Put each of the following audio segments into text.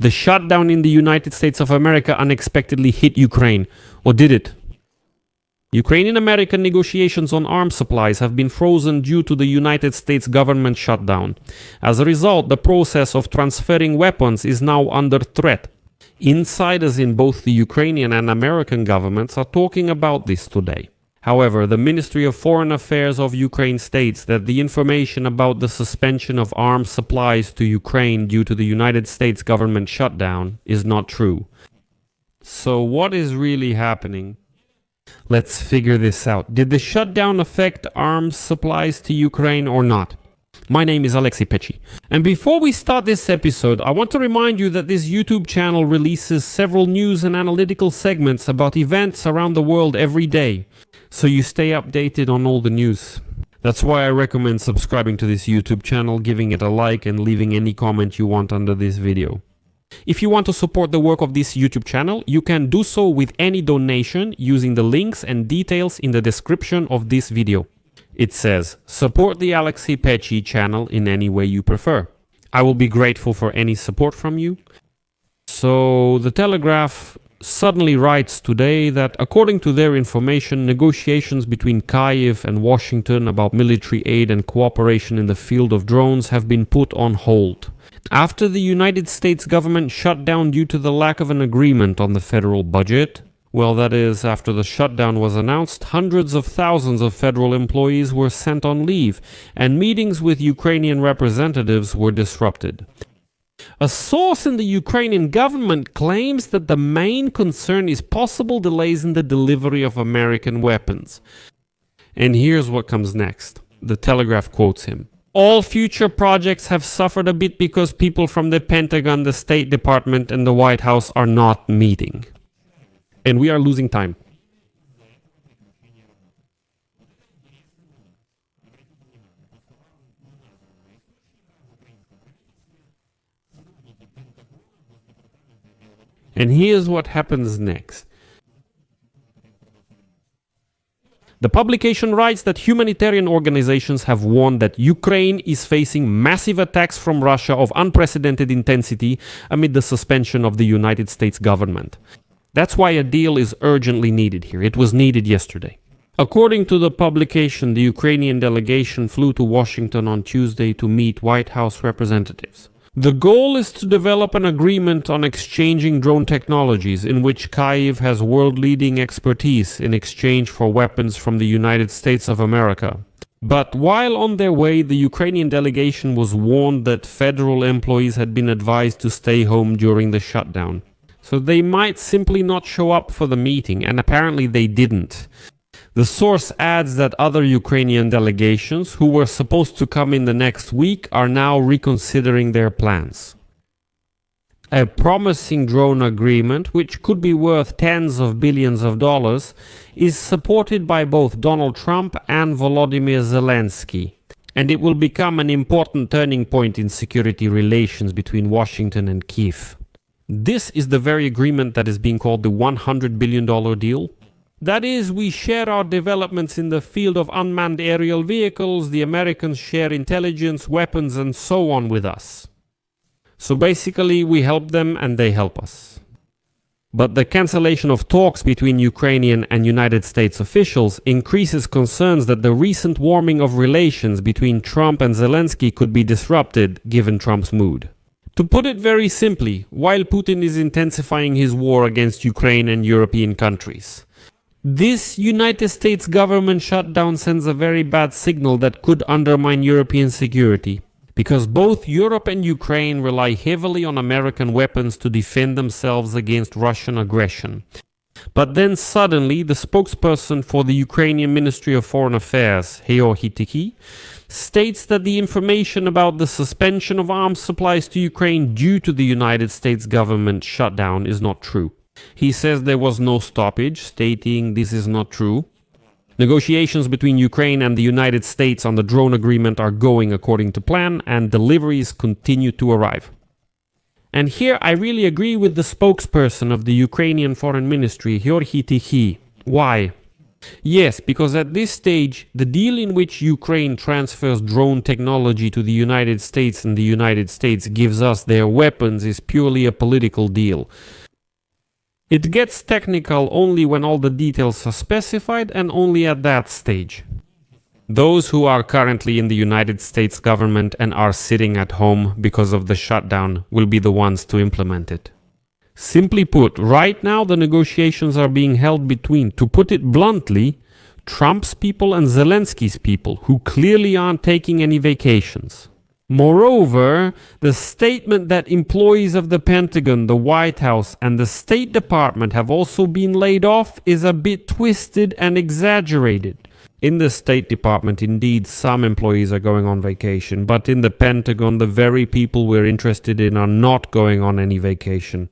The shutdown in the United States of America unexpectedly hit Ukraine. Or did it? Ukrainian-American negotiations on arms supplies have been frozen due to the United States government shutdown. As a result, the process of transferring weapons is now under threat. Insiders in both the Ukrainian and American governments are talking about this today. However, the Ministry of Foreign Affairs of Ukraine states that the information about the suspension of arms supplies to Ukraine due to the United States government shutdown is not true. So what is really happening? Let's figure this out. Did the shutdown affect arms supplies to Ukraine or not? My name is Alexei Pechi, and before we start this episode, I want to remind you that this YouTube channel releases several news and analytical segments about events around the world every day, so you stay updated on all the news. That's why I recommend subscribing to this YouTube channel, giving it a like, and leaving any comment you want under this video. If you want to support the work of this YouTube channel, you can do so with any donation using the links and details in the description of this video. It says, support the Alexei Pechi channel in any way you prefer. I will be grateful for any support from you. So, The Telegraph suddenly writes today that according to their information, negotiations between Kyiv and Washington about military aid and cooperation in the field of drones have been put on hold. After the United States government shut down due to the lack of an agreement on the federal budget, well, that is, after the shutdown was announced, hundreds of thousands of federal employees were sent on leave, and meetings with Ukrainian representatives were disrupted. A source in the Ukrainian government claims that the main concern is possible delays in the delivery of American weapons. And here's what comes next. The Telegraph quotes him. All future projects have suffered a bit because people from the Pentagon, the State Department, and the White House are not meeting. And we are losing time. And here's what happens next. The publication writes that humanitarian organizations have warned that Ukraine is facing massive attacks from Russia of unprecedented intensity amid the suspension of the United States government. That's why a deal is urgently needed here. It was needed yesterday. According to the publication, the Ukrainian delegation flew to Washington on Tuesday to meet White House representatives. The goal is to develop an agreement on exchanging drone technologies in which Kyiv has world-leading expertise in exchange for weapons from the United States of America. But while on their way, the Ukrainian delegation was warned that federal employees had been advised to stay home during the shutdown. So they might simply not show up for the meeting, and apparently they didn't. The source adds that other Ukrainian delegations, who were supposed to come in the next week, are now reconsidering their plans. A promising drone agreement, which could be worth tens of billions of dollars, is supported by both Donald Trump and Volodymyr Zelensky, and it will become an important turning point in security relations between Washington and Kyiv. This is the very agreement that is being called the $100 billion deal. That is, we share our developments in the field of unmanned aerial vehicles, the Americans share intelligence, weapons, and so on with us. So basically, we help them and they help us. But the cancellation of talks between Ukrainian and United States officials increases concerns that the recent warming of relations between Trump and Zelensky could be disrupted given Trump's mood. To put it very simply, while Putin is intensifying his war against Ukraine and European countries, this United States government shutdown sends a very bad signal that could undermine European security, because both Europe and Ukraine rely heavily on American weapons to defend themselves against Russian aggression. But then suddenly, the spokesperson for the Ukrainian Ministry of Foreign Affairs, Halt, states that the information about the suspension of arms supplies to Ukraine due to the United States government shutdown is not true. He says there was no stoppage, stating this is not true. Negotiations between Ukraine and the United States on the drone agreement are going according to plan, and deliveries continue to arrive. And here I really agree with the spokesperson of the Ukrainian Foreign Ministry, Halt. Why? Yes, because at this stage, the deal in which Ukraine transfers drone technology to the United States and the United States gives us their weapons is purely a political deal. It gets technical only when all the details are specified and only at that stage. Those who are currently in the United States government and are sitting at home because of the shutdown will be the ones to implement it. Simply put, right now the negotiations are being held between, to put it bluntly, Trump's people and Zelensky's people, who clearly aren't taking any vacations. Moreover, the statement that employees of the Pentagon, the White House, and the State Department have also been laid off is a bit twisted and exaggerated. In the State Department, indeed, some employees are going on vacation, but in the Pentagon, the very people we're interested in are not going on any vacation.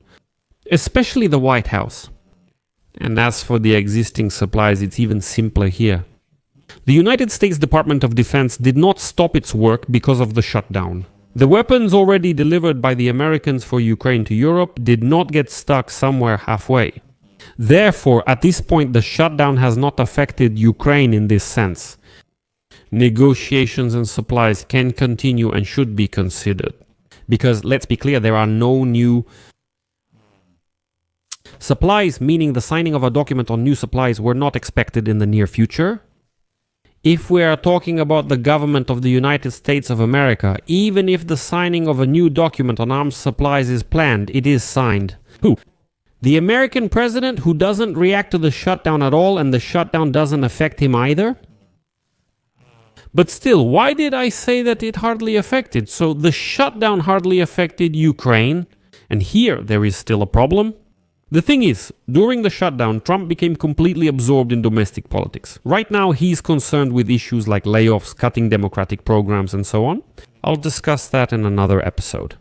Especially the White House. And as for the existing supplies, it's even simpler here. The United States Department of Defense did not stop its work because of the shutdown. The weapons already delivered by the Americans for Ukraine to Europe did not get stuck somewhere halfway. Therefore, at this point, the shutdown has not affected Ukraine in this sense. Negotiations and supplies can continue and should be considered. Because, let's be clear, there are no new supplies, meaning the signing of a document on new supplies, were not expected in the near future. If we are talking about the government of the United States of America, even if the signing of a new document on arms supplies is planned, it is signed. Who? The American president, who doesn't react to the shutdown at all, and the shutdown doesn't affect him either? But still, why did I say that it hardly affected? So the shutdown hardly affected Ukraine, and here there is still a problem. The thing is, during the shutdown, Trump became completely absorbed in domestic politics. Right now, he's concerned with issues like layoffs, cutting democratic programs, and so on. I'll discuss that in another episode.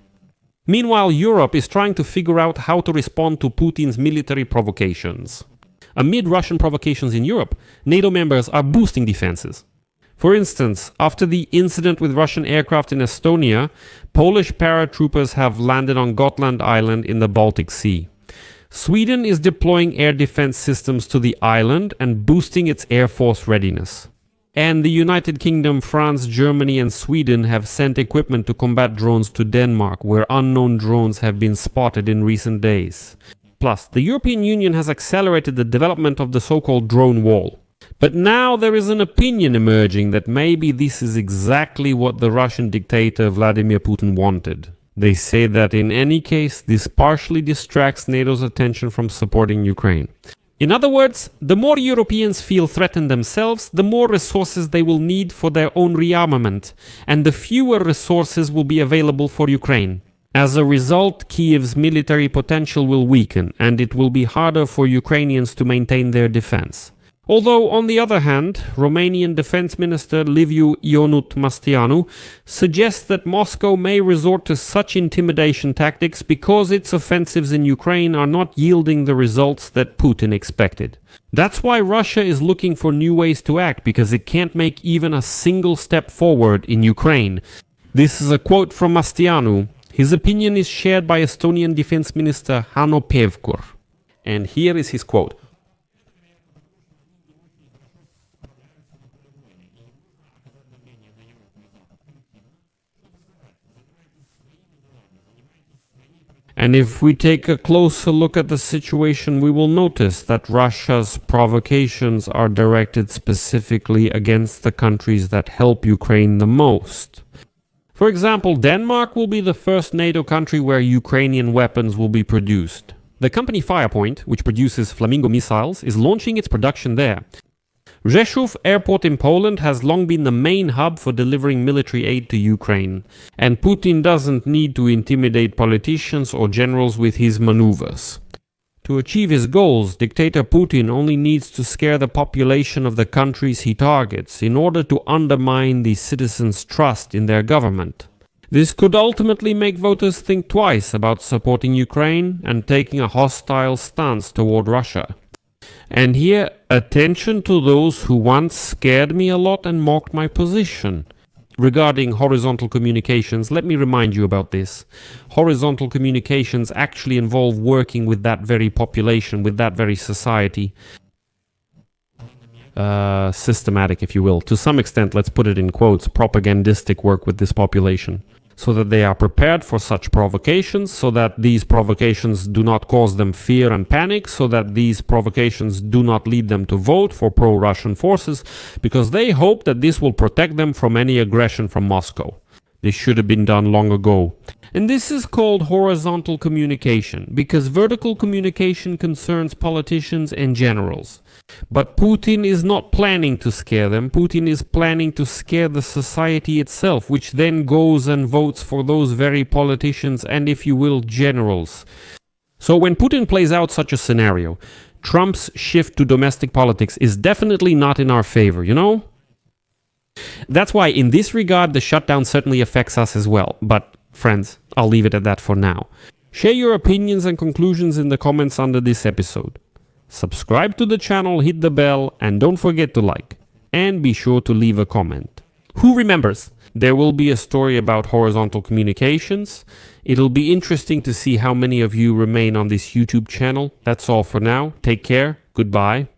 Meanwhile, Europe is trying to figure out how to respond to Putin's military provocations. Amid Russian provocations in Europe, NATO members are boosting defenses. For instance, after the incident with Russian aircraft in Estonia, Polish paratroopers have landed on Gotland Island in the Baltic Sea. Sweden is deploying air defense systems to the island and boosting its air force readiness. And the United Kingdom, France, Germany and Sweden have sent equipment to combat drones to Denmark, where unknown drones have been spotted in recent days. Plus, the European Union has accelerated the development of the so-called drone wall. But now there is an opinion emerging that maybe this is exactly what the Russian dictator Vladimir Putin wanted. They say that in any case, this partially distracts NATO's attention from supporting Ukraine. In other words, the more Europeans feel threatened themselves, the more resources they will need for their own rearmament, and the fewer resources will be available for Ukraine. As a result, Kiev's military potential will weaken, and it will be harder for Ukrainians to maintain their defense. Although, on the other hand, Romanian Defense Minister Liviu Ionut-Mastianu suggests that Moscow may resort to such intimidation tactics because its offensives in Ukraine are not yielding the results that Putin expected. That's why Russia is looking for new ways to act, because it can't make even a single step forward in Ukraine. This is a quote from Mastianu. His opinion is shared by Estonian Defense Minister Hanno Pevkur. And here is his quote. And if we take a closer look at the situation, we will notice that Russia's provocations are directed specifically against the countries that help Ukraine the most. For example, Denmark will be the first NATO country where Ukrainian weapons will be produced. The company Firepoint, which produces Flamingo missiles, is launching its production there. Rzeszów Airport in Poland has long been the main hub for delivering military aid to Ukraine, and Putin doesn't need to intimidate politicians or generals with his maneuvers. To achieve his goals, dictator Putin only needs to scare the population of the countries he targets in order to undermine the citizens' trust in their government. This could ultimately make voters think twice about supporting Ukraine and taking a hostile stance toward Russia. And here, attention to those who once scared me a lot and mocked my position. Regarding horizontal communications, let me remind you about this. Horizontal communications actually involve working with that very population, with that very society. systematic, if you will, to some extent, let's put it in quotes, propagandistic work with this population, so that they are prepared for such provocations, so that these provocations do not cause them fear and panic, so that these provocations do not lead them to vote for pro-Russian forces, because they hope that this will protect them from any aggression from Moscow. This should have been done long ago. And this is called horizontal communication, because vertical communication concerns politicians and generals. But Putin is not planning to scare them. Putin is planning to scare the society itself, which then goes and votes for those very politicians and, if you will, generals. So when Putin plays out such a scenario, Trump's shift to domestic politics is definitely not in our favor, you know? That's why, in this regard, the shutdown certainly affects us as well. But, friends, I'll leave it at that for now. Share your opinions and conclusions in the comments under this episode. Subscribe to the channel, hit the bell, and don't forget to like. And be sure to leave a comment. Who remembers? There will be a story about horizontal communications. It'll be interesting to see how many of you remain on this YouTube channel. That's all for now. Take care. Goodbye.